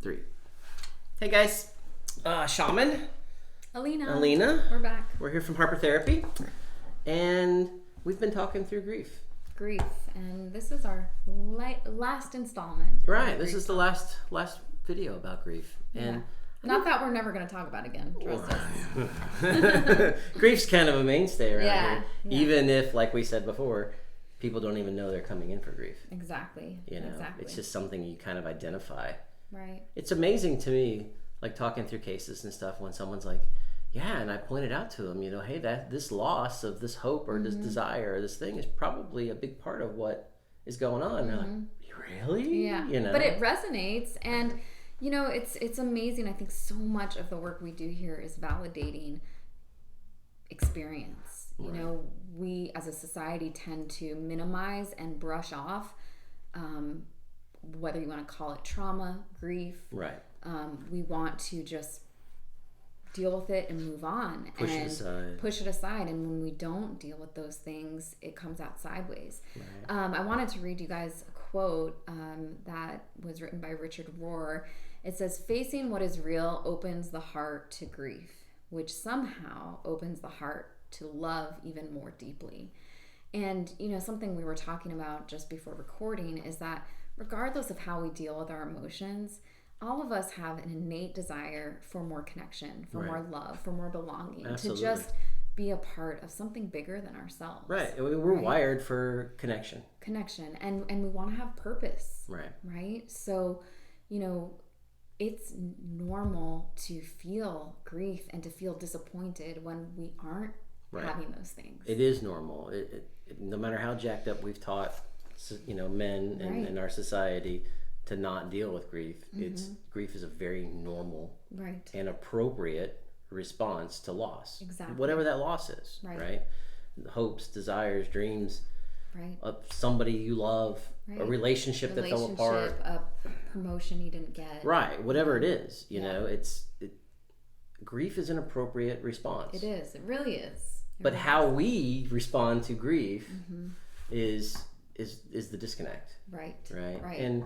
3. Hey guys, Shaman, Alina, we're back. We're here from Harper Therapy, and we've been talking through grief. And this is our last installment. Right, this is the last video about grief, and not that we're never going to talk about it again. Trust us. Grief's kind of a mainstay around here, yeah. even if, like we said before, people don't even know they're coming in for grief. Exactly. It's just something you kind of identify. Right. It's amazing to me, like talking through cases and stuff, when someone's like, yeah, and I pointed out to them, hey, that this loss of this hope or this desire or this thing is probably a big part of what is going on. They're like, really? Yeah. But it resonates, and it's amazing. I think so much of the work we do here is validating experience. Right. We as a society tend to minimize and brush off, whether you want to call it trauma, grief. Right. We want to just deal with it and move on. Push it aside. And when we don't deal with those things, it comes out sideways. Right. I wanted to read you guys a quote that was written by Richard Rohr. It says, "Facing what is real opens the heart to grief, which somehow opens the heart to love even more deeply." And, something we were talking about just before recording is that regardless of how we deal with our emotions, all of us have an innate desire for more connection, for more love, for more belonging, Absolutely. to just be a part of something bigger than ourselves. Right. We're wired for connection. And we want to have purpose. Right. Right? So, it's normal to feel grief and to feel disappointed when we aren't having those things. It is normal. No matter how jacked up we've taught, men in our society to not deal with grief, grief is a very normal and appropriate response to loss. Exactly. Whatever that loss is, right? Hopes, desires, dreams, of somebody you love, a relationship that fell apart, a promotion you didn't get. Right, whatever it is, grief is an appropriate response. It is. It really is. But how we respond to grief is the disconnect. Right. And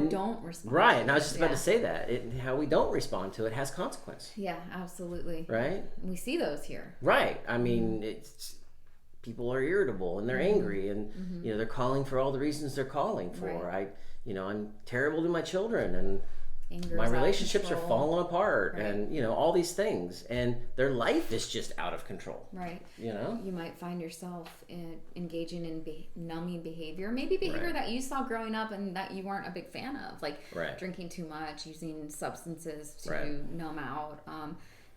don't respond. Right. And I was just about to say that. How we don't respond to it has consequence. Yeah, absolutely. Right? We see those here. Right. I mean, people are irritable and they're angry and they're calling for all the reasons they're calling for. Right. I'm terrible to my children and Anger's my relationships are control. falling apart and all these things, and their life is just out of control. Right. You might find yourself engaging in numbing behavior, maybe behavior that you saw growing up and that you weren't a big fan of, like drinking too much, using substances to numb out.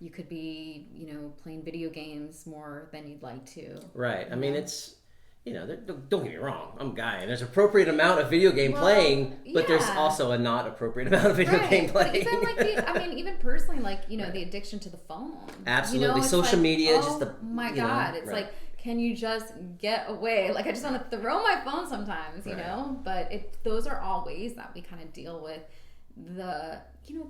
You could be, playing video games more than you'd like to. Right. I mean, it's don't get me wrong, I'm a guy, and there's an appropriate amount of video game playing, but there's also a not appropriate amount of video game playing. But even personally, the addiction to the phone. Absolutely. Social media, God, it's like, can you just get away? Like, I just want to throw my phone sometimes, but those are all ways that we kind of deal with the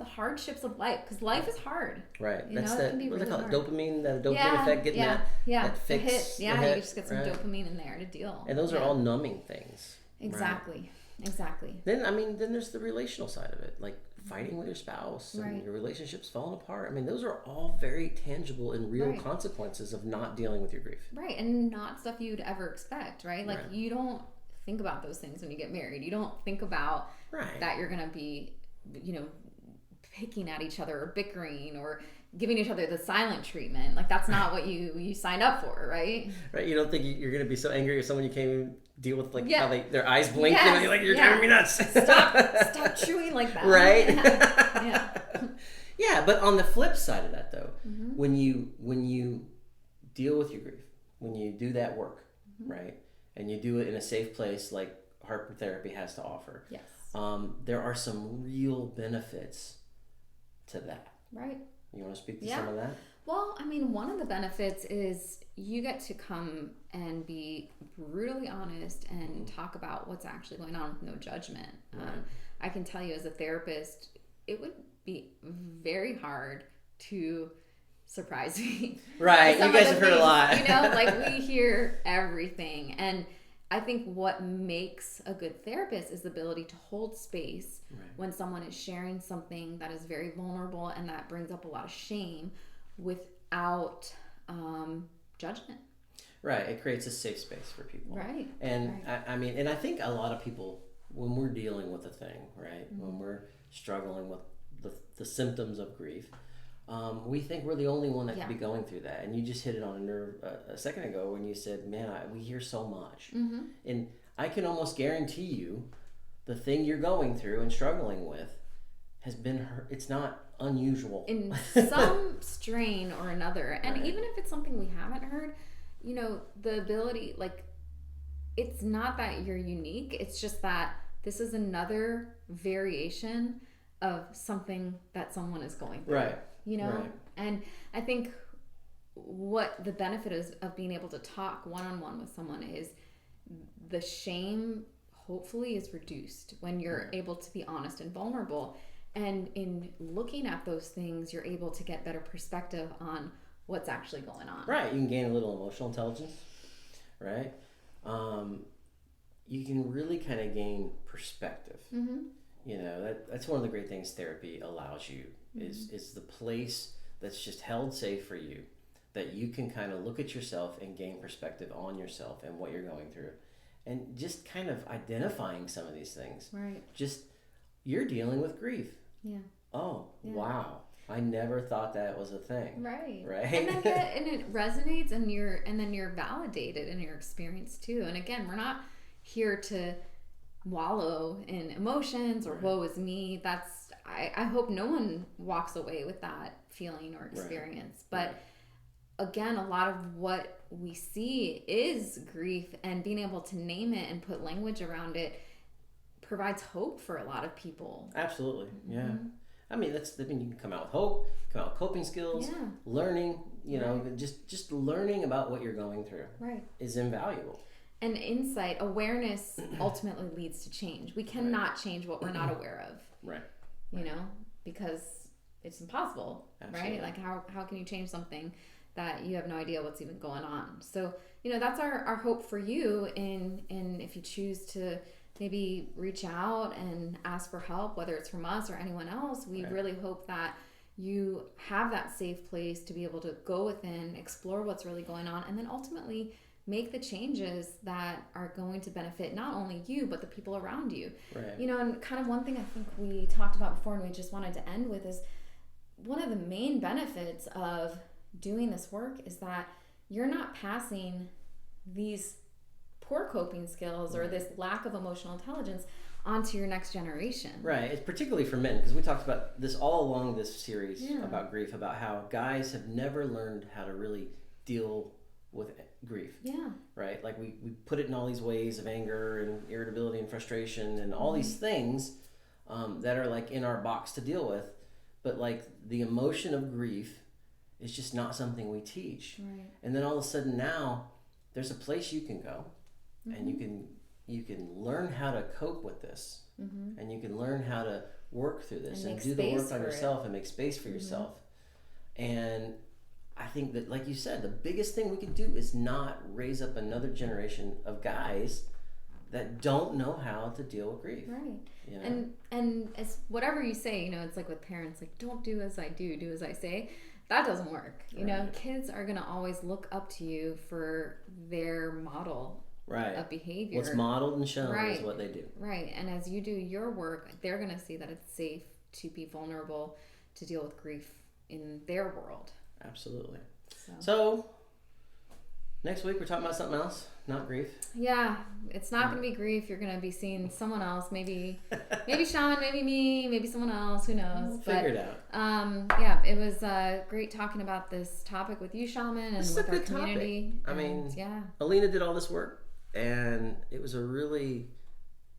hardships of life, because life is hard. Right. That's that. What do they call it? Dopamine. That dopamine effect. Getting that fix. You just get some dopamine in there to deal. And those are all numbing things. Exactly. Right? Exactly. Then there's the relational side of it, like fighting with your spouse and your relationships falling apart. I mean, those are all very tangible and real consequences of not dealing with your grief. Right, and not stuff you'd ever expect. Right, like you don't think about those things when you get married. You don't think about that you're gonna be, picking at each other or bickering or giving each other the silent treatment. Like, that's not what you signed up for, right? Right. You don't think you're going to be so angry with someone you can't even deal with, how their eyes blink and you're like, you're driving me nuts. Stop chewing like that. Right. Yeah. But on the flip side of that, though, when you deal with your grief, when you do that work, right, and you do it in a safe place like Harper Therapy has to offer, there are some real benefits to that. Right. You want to speak to some of that? Well, I mean, one of the benefits is you get to come and be brutally honest and talk about what's actually going on with no judgment. Right. I can tell you, as a therapist, it would be very hard to surprise me. Right. You guys have heard a lot. We hear everything. And I think what makes a good therapist is the ability to hold space when someone is sharing something that is very vulnerable and that brings up a lot of shame without judgment. Right. It creates a safe space for people. Right. And I mean, and I think a lot of people, when we're dealing with a thing, right, when we're struggling with the symptoms of grief, we think we're the only one that could be going through that. And you just hit it on a nerve a second ago when you said, man, we hear so much. And I can almost guarantee you the thing you're going through and struggling with has been it's not unusual. In some strain or another. And even if it's something we haven't heard, you know, the ability, like, it's not that you're unique. It's just that this is another variation of something that someone is going through. Right. You know? Right. And I think what the benefit is of being able to talk one-on-one with someone is the shame hopefully is reduced when you're able to be honest and vulnerable. And in looking at those things, you're able to get better perspective on what's actually going on. Right. You can gain a little emotional intelligence, right? You can really kind of gain perspective. You know, that's one of the great things therapy allows you is the place that's just held safe for you, that you can kind of look at yourself and gain perspective on yourself and what you're going through, and just kind of identifying some of these things. Right. Just, you're dealing with grief. Yeah. Oh, wow. I never thought that was a thing. Right. Right. And it resonates, and then you're validated in your experience too. And again, we're not here to wallow in emotions or woe is me. That's I hope no one walks away with that feeling or experience. But again, a lot of what we see is grief, and being able to name it and put language around it provides hope for a lot of people. Absolutely. Yeah. I mean, you can come out with hope, come out with coping skills, learning, you know, just learning about what you're going through is invaluable. And insight, awareness ultimately leads to change. We cannot change what we're not aware of. Right. You know, because it's impossible, right? Like how can you change something that you have no idea what's even going on? So, you know, that's our hope for you in if you choose to maybe reach out and ask for help, whether it's from us or anyone else. We really hope that you have that safe place to be able to go within, explore what's really going on, and then ultimately make the changes that are going to benefit not only you, but the people around you. Right. You know, and kind of one thing I think we talked about before and we just wanted to end with is one of the main benefits of doing this work is that you're not passing these poor coping skills or this lack of emotional intelligence onto your next generation. Right. It's particularly for men, because we talked about this all along this series about grief, about how guys have never learned how to really deal with grief. Yeah. Right? Like we put it in all these ways of anger and irritability and frustration and all these things that are like in our box to deal with. But like the emotion of grief is just not something we teach. Right. And then all of a sudden now there's a place you can go and you can learn how to cope with this. And you can learn how to work through this and do the work on yourself and make space for yourself. And I think that, like you said, the biggest thing we can do is not raise up another generation of guys that don't know how to deal with grief. Right. You know? And as whatever you say, you know, it's like with parents, like, don't do as I do, do as I say. That doesn't work. You know, kids are going to always look up to you for their model of behavior. What's modeled and shown is what they do. Right. And as you do your work, they're going to see that it's safe to be vulnerable, to deal with grief in their world. Absolutely. So next week we're talking about something else, not grief. Yeah, it's not going to be grief. You're going to be seeing someone else, maybe Shaman, maybe me, maybe someone else. Who knows? We'll figure it out. Yeah, it was great talking about this topic with you, Shaman, and with our community. Topic. I mean, Alina did all this work, and it was a really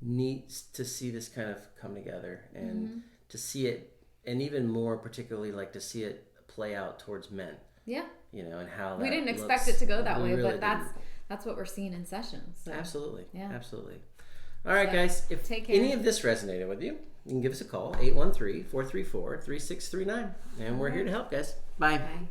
neat to see this kind of come together and to see it, and even more particularly like to see it play out towards men. Yeah. You know, and how we didn't expect it to go that way, but that's what we're seeing in sessions. So. Absolutely. Yeah. Absolutely. All right, guys. If any of this resonated with you, you can give us a call, 813-434-3639. And we're here to help, guys. Bye. Bye.